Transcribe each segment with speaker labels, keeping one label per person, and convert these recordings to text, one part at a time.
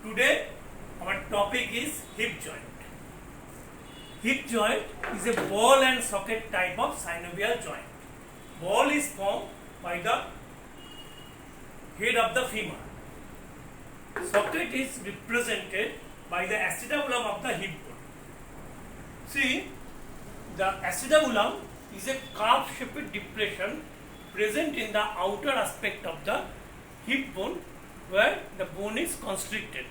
Speaker 1: Today our topic is hip joint. Hip joint is a ball and socket type of synovial joint. Ball is formed by the head of the femur. Socket is represented by the acetabulum of the hip bone. See, the acetabulum is a curve-shaped depression present in the outer aspect of the hip bone where the bone is constricted.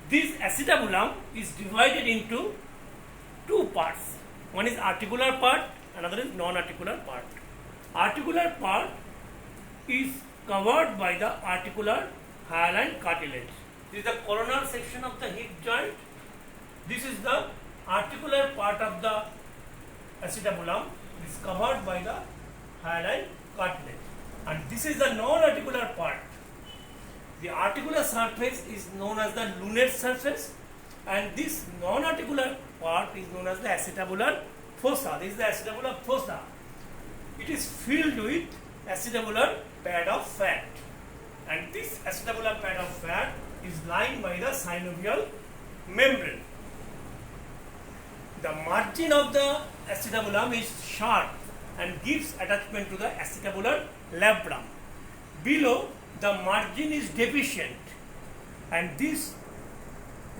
Speaker 1: This acetabulum is divided into two parts. One is articular part, another is non-articular part. Articular part is covered by the articular hyaline cartilage. This is the coronal section of the hip joint. This is the articular part of the acetabulum. It is covered by the hyaline cartilage. And this is the non-articular part. The articular surface is known as the lunate surface, and this non-articular part is known as the acetabular fossa. This is the acetabular fossa. It is filled with acetabular pad of fat, and this acetabular pad of fat is lined by the synovial membrane. The margin of the acetabulum is sharp and gives attachment to the acetabular labrum. Below, the margin is deficient, and this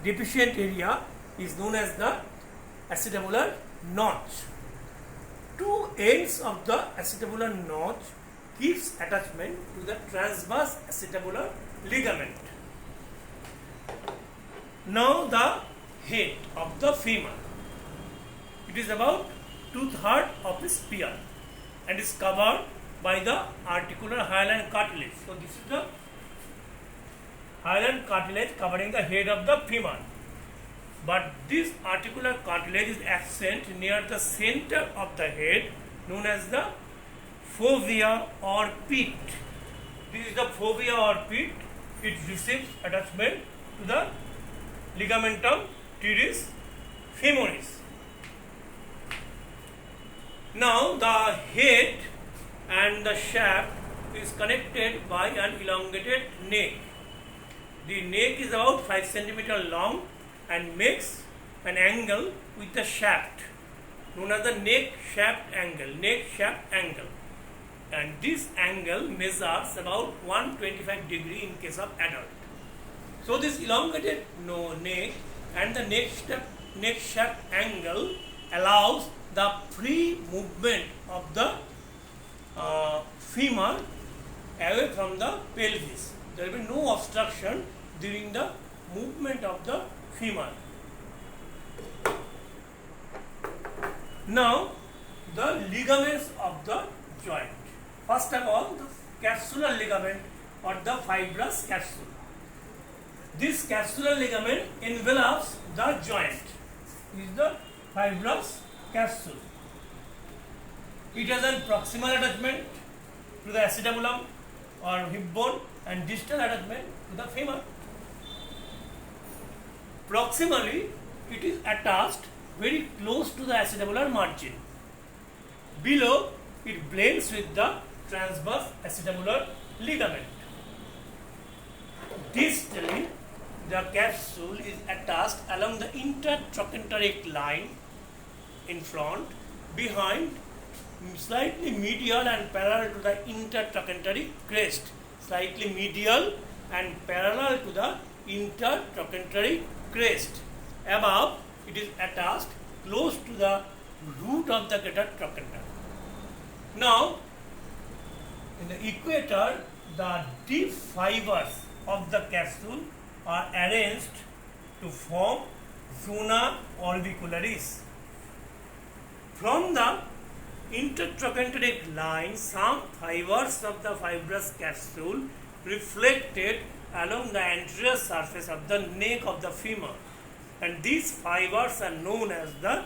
Speaker 1: deficient area is known as the acetabular notch. Two ends of the acetabular notch gives attachment to the transverse acetabular ligament. Now the head of the femur. It is about 2/3 of a spear and is covered by the articular hyaline cartilage. So this is the hyaline cartilage covering the head of the femur. But this articular cartilage is absent near the center of the head, known as the fovea or pit. This is the fovea or pit. It receives attachment to the ligamentum teres femoris. Now the head and the shaft is connected by an elongated neck. The neck is about 5 cm long and makes an angle with the shaft, known as the neck shaft angle. And this angle measures about 125 degree in case of adult. So this elongated neck and the neck shaft angle allows the free movement of the femur away from the pelvis. There will be no obstruction during the movement of the femur. Now, the ligaments of the joint. First of all, the capsular ligament or the fibrous capsule. This capsular ligament envelops the joint. This is the fibrous capsule. It has a proximal attachment to the acetabulum or hip bone and distal attachment to the femur. Proximally, it is attached very close to the acetabular margin. Below, it blends with the transverse acetabular ligament. Distally, the capsule is attached along the intertrochanteric line in front, behind, slightly medial and parallel to the intertrochanteric crest, slightly medial and parallel to the intertrochanteric crest. Above, it is attached close to the root of the greater trochanter. Now, in the equator, the deep fibers of the capsule are arranged to form zona orbicularis. From the intertrochanteric line, some fibers of the fibrous capsule reflected along the anterior surface of the neck of the femur, and these fibers are known as the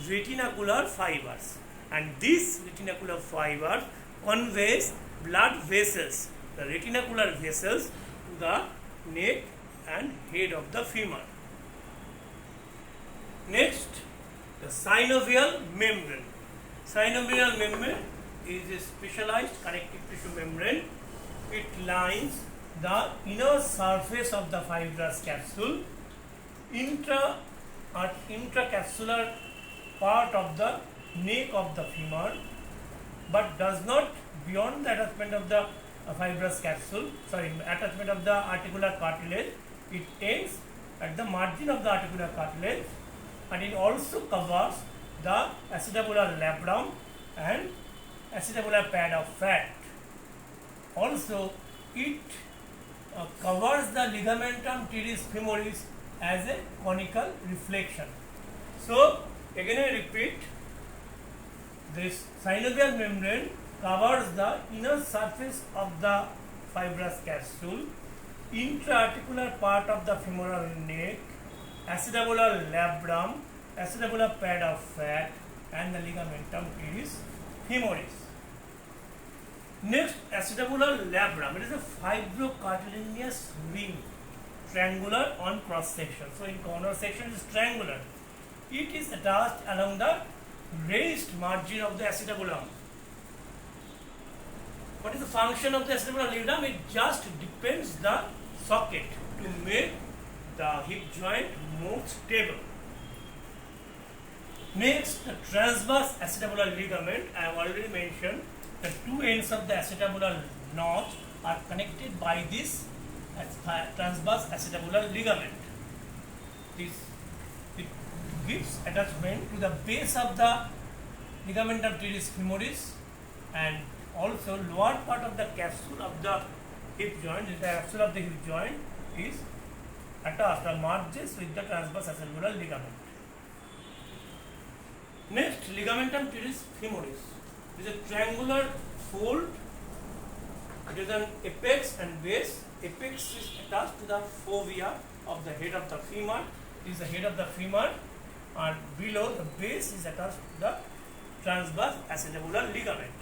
Speaker 1: retinacular fibers, and these retinacular fibers conveys blood vessels, the retinacular vessels, to the neck and head of the femur. Next, the synovial membrane. Synovial membrane is a specialized connective tissue membrane. It lines the inner surface of the fibrous capsule, intracapsular part of the neck of the femur, but does not beyond the attachment of the attachment of the articular cartilage. It ends at the margin of the articular cartilage, and it also covers the acetabular labrum and acetabular pad of fat. Also, it covers the ligamentum teres femoris as a conical reflection. So, again I repeat, this synovial membrane covers the inner surface of the fibrous capsule, intra-articular part of the femoral neck, acetabular labrum, acetabular pad of fat, and the ligamentum teres femoris. Next, acetabular labrum. It is a fibrocartilaginous ring, triangular on cross section. So, in corner section it is triangular. It is attached along the raised margin of the acetabulum. What is the function of the acetabular labrum? It just depends the socket to make the hip joint more stable. Next, the transverse acetabular ligament. I have already mentioned the two ends of the acetabular notch are connected by this transverse acetabular ligament. It gives attachment to the base of the ligamentum teres femoris, and also lower part of the capsule of the hip joint, the capsule of the hip joint is attached or merges with the transverse acetabular ligament. Next, ligamentum teres femoris. It is a triangular fold. It is an apex and base. Apex is attached to the fovea of the head of the femur. It is the head of the femur, and below the base is attached to the transverse acetabular ligament.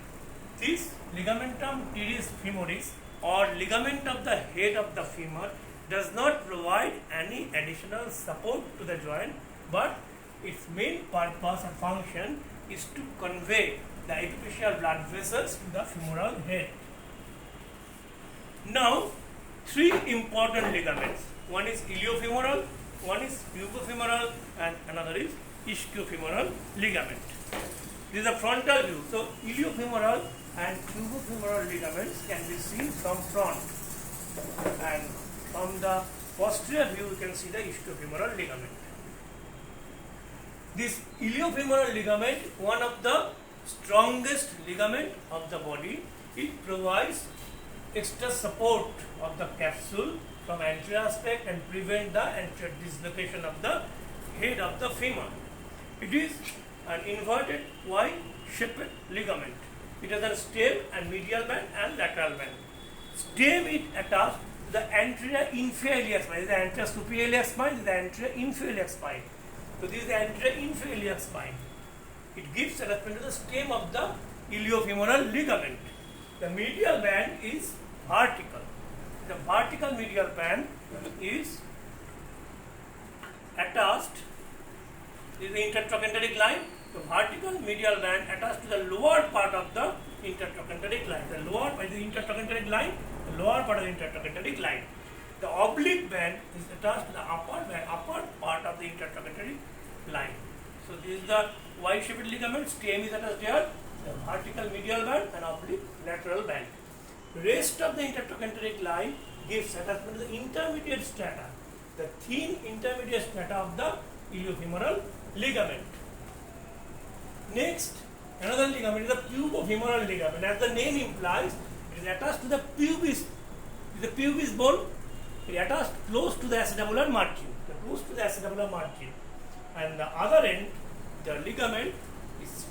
Speaker 1: This ligamentum teres femoris or ligament of the head of the femur does not provide any additional support to the joint, but its main purpose or function is to convey the epiphyseal blood vessels to the femoral head. Now, three important ligaments. One is iliofemoral, one is pubofemoral, and another is ischiofemoral ligament. This is a frontal view. So, iliofemoral and pubofemoral ligaments can be seen from front, and from the posterior view you can see the ischiofemoral ligament. This iliofemoral ligament, one of the strongest ligament of the body, it provides extra support of the capsule from anterior aspect and prevent the anterior dislocation of the head of the femur. It is an inverted Y-shaped ligament. It has a stem and medial band and lateral band. Stem is attached to the anterior inferior iliac spine. This is the anterior superior iliac spine, this is the anterior inferior iliac spine. So this is the anterior inferior iliac spine. It gives attachment to the stem of the iliofemoral ligament. The medial band is vertical. The vertical medial band is attached. This is the intertrochanteric line. The vertical medial band attached to the lower part of the intertrochanteric line. The lower part is the intertrochanteric line. The lower part of the intertrochanteric line. The oblique band is attached to the upper part of the intertrochanteric line. So this is the Y-shaped ligament. Stem is attached here. The vertical medial band and oblique lateral band. Rest of the intertrochanteric line gives attachment to the intermediate strata, the thin intermediate strata of the iliofemoral ligament. Next, another ligament is the pubofemoral ligament. As the name implies, it is attached to the pubis. The pubis bone. It is attached close to the acetabular margin. And the other end, the ligament is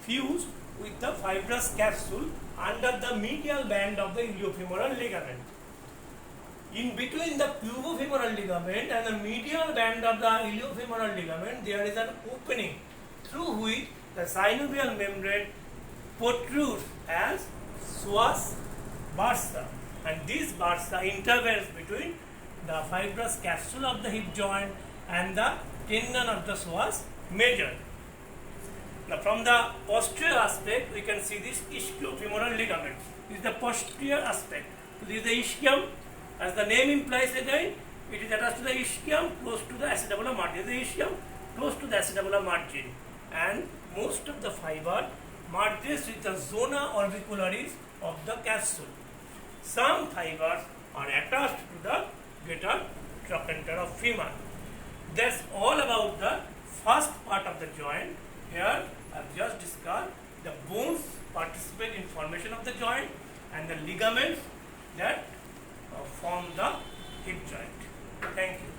Speaker 1: fused with the fibrous capsule under the medial band of the iliofemoral ligament. In between the pubofemoral ligament and the medial band of the iliofemoral ligament, there is an opening through which the synovial membrane protrudes as psoas bursa, and this bursa intervenes between the fibrous capsule of the hip joint and the tendon of the psoas major. Now, from the posterior aspect, we can see this ischiofemoral ligament. This is the posterior aspect. This is the ischium. As the name implies again, it is attached to the ischium close to the acetabular margin. This is the ischium close to the acetabular margin, and most of the fiber merges with the zona orbicularis of the capsule. Some fibers are attached to the greater trochanter of femur. That's all about the first part of the joint. Here I have just discussed the bones participate in formation of the joint and the ligaments that form the hip joint. Thank you.